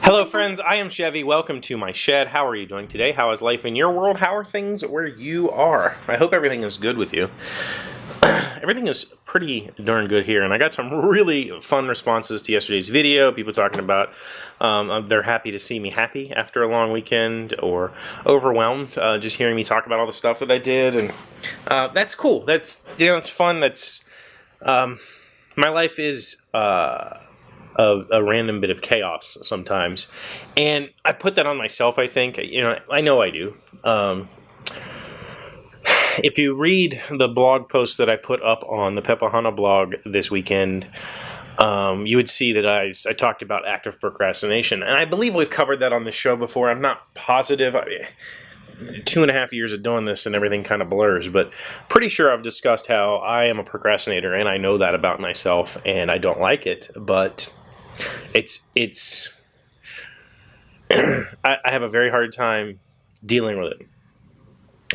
Hello friends, I am Chevee. Welcome to my shed. How are you doing today? How is life in your world? How are things where you are? I hope everything is good with you. Everything is pretty darn good here, and I got some really fun responses to yesterday's video. People talking about they're happy to see me happy after a long weekend, or overwhelmed just hearing me talk about all the stuff that I did, and that's cool. That's, you know, it's fun. That's my life is a random bit of chaos sometimes, and I put that on myself. I think, you know I do. If you read the blog post that I put up on the Pepahana blog this weekend, you would see that I talked about active procrastination, and I believe we've covered that on the show before. I'm not positive. 2.5 years of doing this and everything kind of blurs, but pretty sure I've discussed how I am a procrastinator, and I know that about myself, and I don't like it, but it's I have a very hard time dealing with it.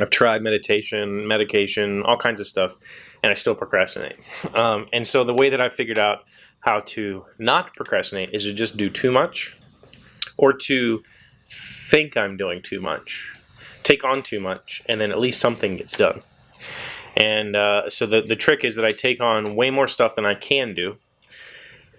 I've tried meditation, medication, all kinds of stuff, and I still procrastinate. And so the way that I've figured out how to not procrastinate is to just do too much, or to think I'm doing too much, take on too much, and then at least something gets done. And so the trick is that I take on way more stuff than I can do,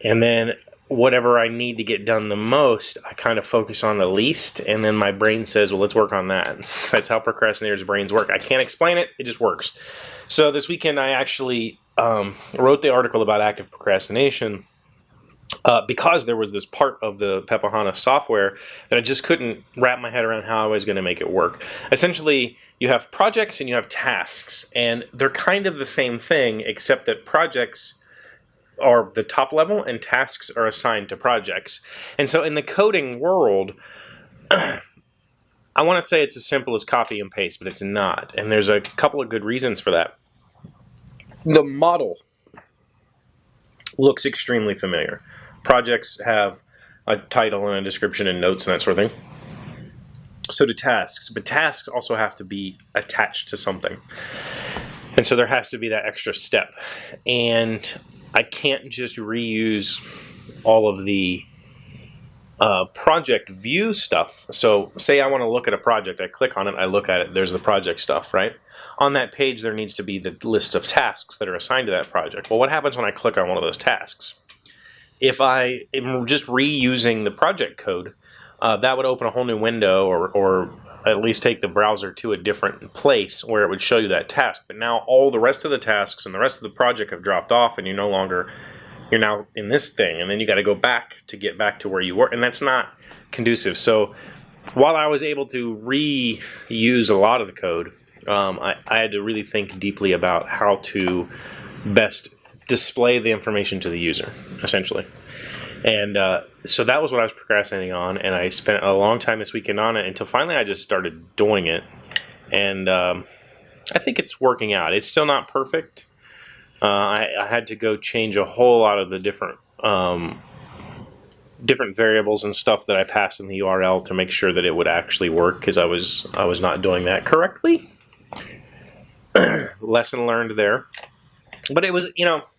and then whatever I need to get done the most, I kind of focus on the least, and then my brain says, well, let's work on that. That's how procrastinators' brains work. I can't explain it, it just works. So this weekend I actually wrote the article about active procrastination because there was this part of the Pepahana software that I just couldn't wrap my head around how I was going to make it work. Essentially, you have projects and you have tasks, and they're kind of the same thing, except that projects are the top level and tasks are assigned to projects. And so in the coding world, I want to say it's as simple as copy and paste, but it's not. And there's a couple of good reasons for that. The model looks extremely familiar. Projects have a title and a description and notes and that sort of thing. So do tasks, but tasks also have to be attached to something. And so there has to be that extra step. And I can't just reuse all of the project view stuff. So say I want to look at a project, I click on it, I look at it, there's the project stuff, right? On that page there needs to be the list of tasks that are assigned to that project. Well, what happens when I click on one of those tasks? If I am just reusing the project code, that would open a whole new window, or at least take the browser to a different place where it would show you that task. But now all the rest of the tasks and the rest of the project have dropped off, and you're now in this thing, and then you got to go back to get back to where you were, and that's not conducive. So while I was able to reuse a lot of the code, I had to really think deeply about how to best display the information to the user, essentially. And so that was what I was procrastinating on, and I spent a long time this weekend on it until finally I just started doing it. And I think it's working out. It's still not perfect. I had to go change a whole lot of the different variables and stuff that I passed in the URL to make sure that it would actually work, because I was not doing that correctly. Lesson learned there. But it was,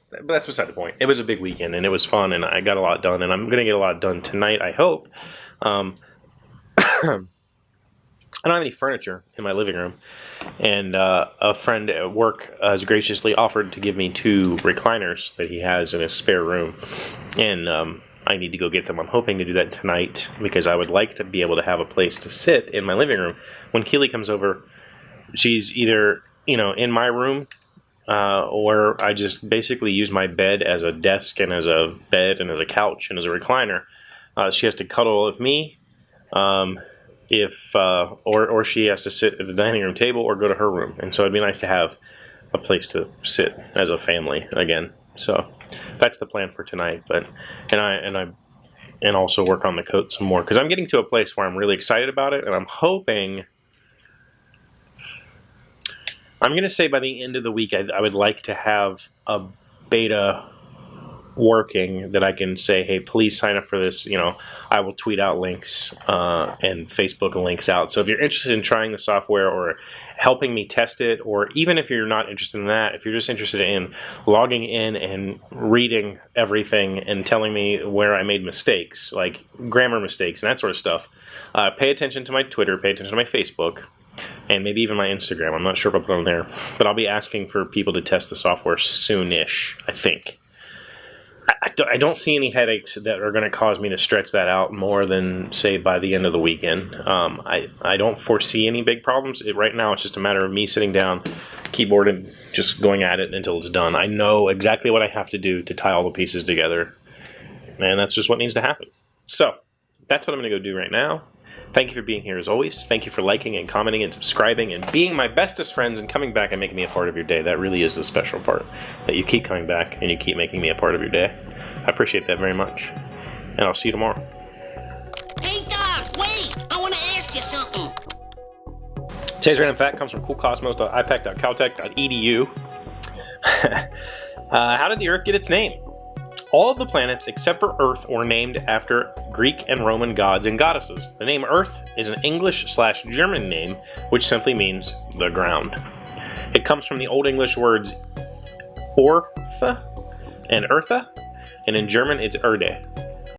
but that's beside the point. It was a big weekend, and it was fun, and I got a lot done, and I'm going to get a lot done tonight, I hope. I don't have any furniture in my living room, and a friend at work has graciously offered to give me 2 recliners that he has in his spare room, and I need to go get them. I'm hoping to do that tonight, because I would like to be able to have a place to sit in my living room. When Keely comes over, she's either, in my room, or I just basically use my bed as a desk and as a bed and as a couch and as a recliner. She has to cuddle with me, or she has to sit at the dining room table or go to her room. And so it'd be nice to have a place to sit as a family again. So that's the plan for tonight. And also work on the coat some more, because I'm getting to a place where I'm really excited about it, and I'm hoping. I'm going to say by the end of the week, I would like to have a beta working that I can say, hey, please sign up for this. I will tweet out links and Facebook links out. So if you're interested in trying the software or helping me test it, or even if you're not interested in that, if you're just interested in logging in and reading everything and telling me where I made mistakes, like grammar mistakes and that sort of stuff, pay attention to my Twitter, pay attention to my Facebook, and maybe even my Instagram. I'm not sure if I'll put it on there, but I'll be asking for people to test the software soonish, I think. I don't see any headaches that are going to cause me to stretch that out more than, say, by the end of the weekend. I don't foresee any big problems. Right now, it's just a matter of me sitting down, keyboard, and just going at it until it's done. I know exactly what I have to do to tie all the pieces together, and that's just what needs to happen. So, that's what I'm going to go do right now. Thank you for being here as always. Thank you for liking and commenting and subscribing and being my bestest friends and coming back and making me a part of your day. That really is the special part, that you keep coming back and you keep making me a part of your day. I appreciate that very much. And I'll see you tomorrow. Hey, Doc, wait! I want to ask you something. Today's random fact comes from coolcosmos.ipec.caltech.edu. How did the Earth get its name? All of the planets except for Earth were named after Greek and Roman gods and goddesses. The name Earth is an English/German name, which simply means the ground. It comes from the Old English words Orthe and Eartha, and in German it's Erde.